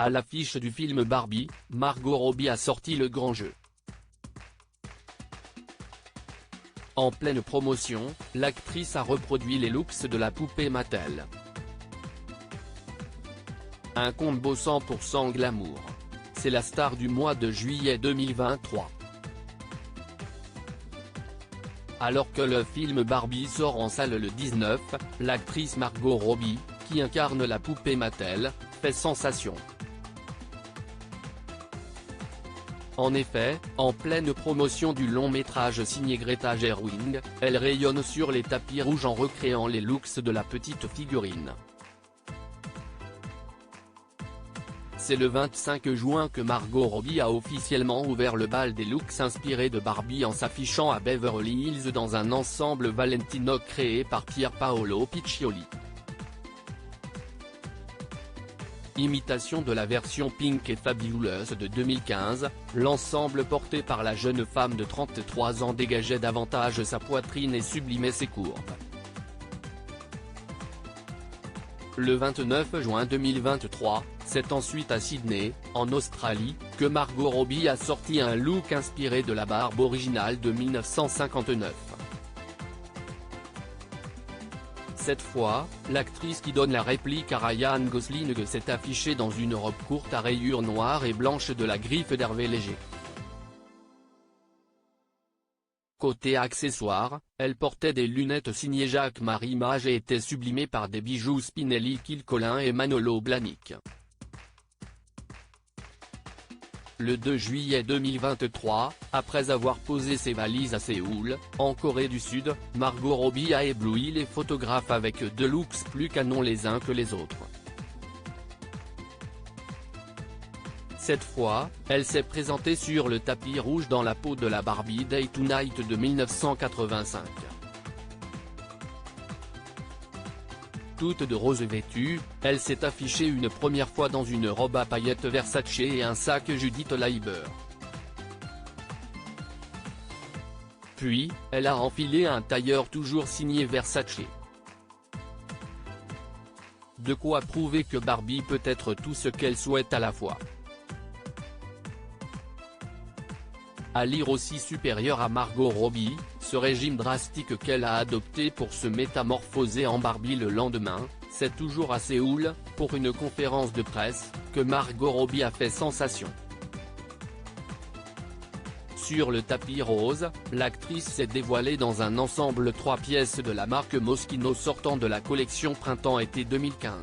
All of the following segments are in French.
À l'affiche du film Barbie, Margot Robbie a sorti le grand jeu. En pleine promotion, l'actrice a reproduit les looks de la poupée Mattel. Un combo 100% glamour. C'est la star du mois de juillet 2023. Alors que le film Barbie sort en salle le 19, l'actrice Margot Robbie, qui incarne la poupée Mattel, fait sensation. En effet, en pleine promotion du long métrage signé Greta Gerwig, elle rayonne sur les tapis rouges en recréant les looks de la petite figurine. C'est le 25 juin que Margot Robbie a officiellement ouvert le bal des looks inspirés de Barbie en s'affichant à Beverly Hills dans un ensemble Valentino créé par Pier Paolo Piccioli. Imitation de la version Pink et Fabuleuse de 2015, l'ensemble porté par la jeune femme de 33 ans dégageait davantage sa poitrine et sublimait ses courbes. Le 29 juin 2023, c'est ensuite à Sydney, en Australie, que Margot Robbie a sorti un look inspiré de la Barbe originale de 1959. Cette fois, l'actrice qui donne la réplique à Ryan Gosling s'est affichée dans une robe courte à rayures noires et blanches de la griffe d'Hervé Léger. Côté accessoires, elle portait des lunettes signées Jacques-Marie Mage et était sublimée par des bijoux Spinelli Qu'il Collin et Manolo Blahnik. Le 2 juillet 2023, après avoir posé ses valises à Séoul, en Corée du Sud, Margot Robbie a ébloui les photographes avec deux looks plus canons les uns que les autres. Cette fois, elle s'est présentée sur le tapis rouge dans la peau de la Barbie Day Tonight de 1985. Toute de rose vêtue, elle s'est affichée une première fois dans une robe à paillettes Versace et un sac Judith Leiber. Puis, elle a enfilé un tailleur toujours signé Versace. De quoi prouver que Barbie peut être tout ce qu'elle souhaite à la fois. À lire aussi supérieur à Margot Robbie, ce régime drastique qu'elle a adopté pour se métamorphoser en Barbie le lendemain, c'est toujours à Séoul, pour une conférence de presse, que Margot Robbie a fait sensation. Sur le tapis rose, l'actrice s'est dévoilée dans un ensemble 3 pièces de la marque Moschino sortant de la collection Printemps-été 2015.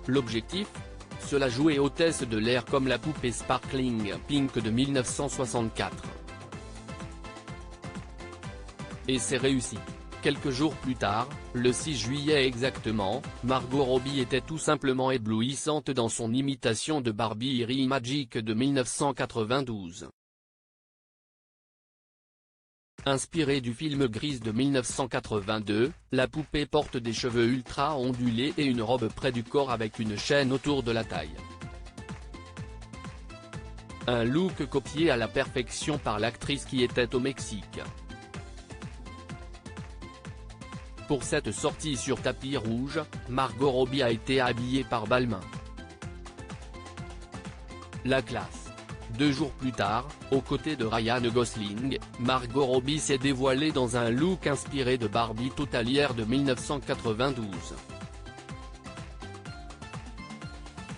L'objectif ? Se la jouer hôtesse de l'air comme la poupée Sparkling Pink de 1964. Et c'est réussi. Quelques jours plus tard, le 6 juillet exactement, Margot Robbie était tout simplement éblouissante dans son imitation de Barbie Magic de 1992. Inspirée du film Grise de 1982, la poupée porte des cheveux ultra ondulés et une robe près du corps avec une chaîne autour de la taille. Un look copié à la perfection par l'actrice qui était au Mexique. Pour cette sortie sur tapis rouge, Margot Robbie a été habillée par Balmain. La classe. 2 jours plus tard, aux côtés de Ryan Gosling, Margot Robbie s'est dévoilée dans un look inspiré de Barbie Totalière de 1992.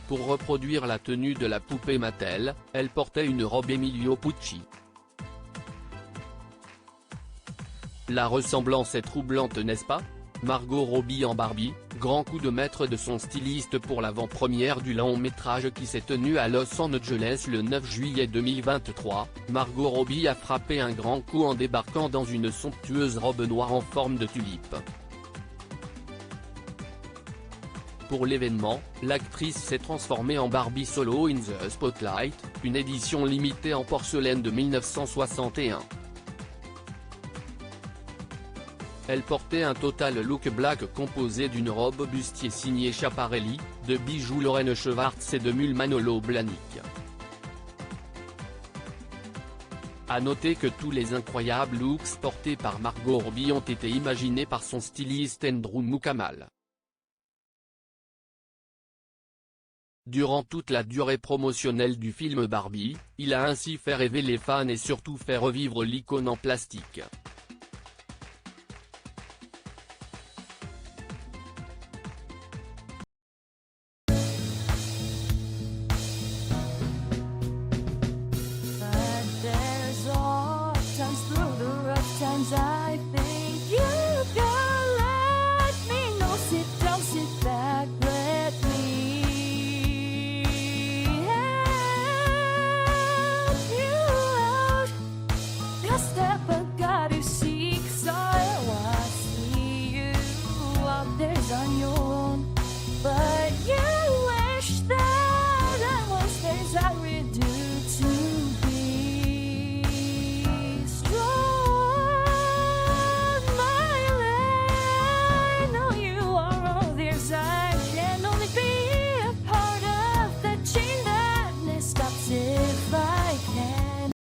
Pour reproduire la tenue de la poupée Mattel, elle portait une robe Emilio Pucci. La ressemblance est troublante, n'est-ce pas ? Margot Robbie en Barbie, grand coup de maître de son styliste pour l'avant-première du long-métrage qui s'est tenu à Los Angeles le 9 juillet 2023, Margot Robbie a frappé un grand coup en débarquant dans une somptueuse robe noire en forme de tulipe. Pour l'événement, l'actrice s'est transformée en Barbie Solo in the Spotlight, une édition limitée en porcelaine de 1961. Elle portait un total look black composé d'une robe bustier signée Schiaparelli, de bijoux Lorraine Schwartz et de mules Manolo Blahnik. À noter que tous les incroyables looks portés par Margot Robbie ont été imaginés par son styliste Andrew Mukamal. Durant toute la durée promotionnelle du film Barbie, il a ainsi fait rêver les fans et surtout fait revivre l'icône en plastique. But there's all times through the rough times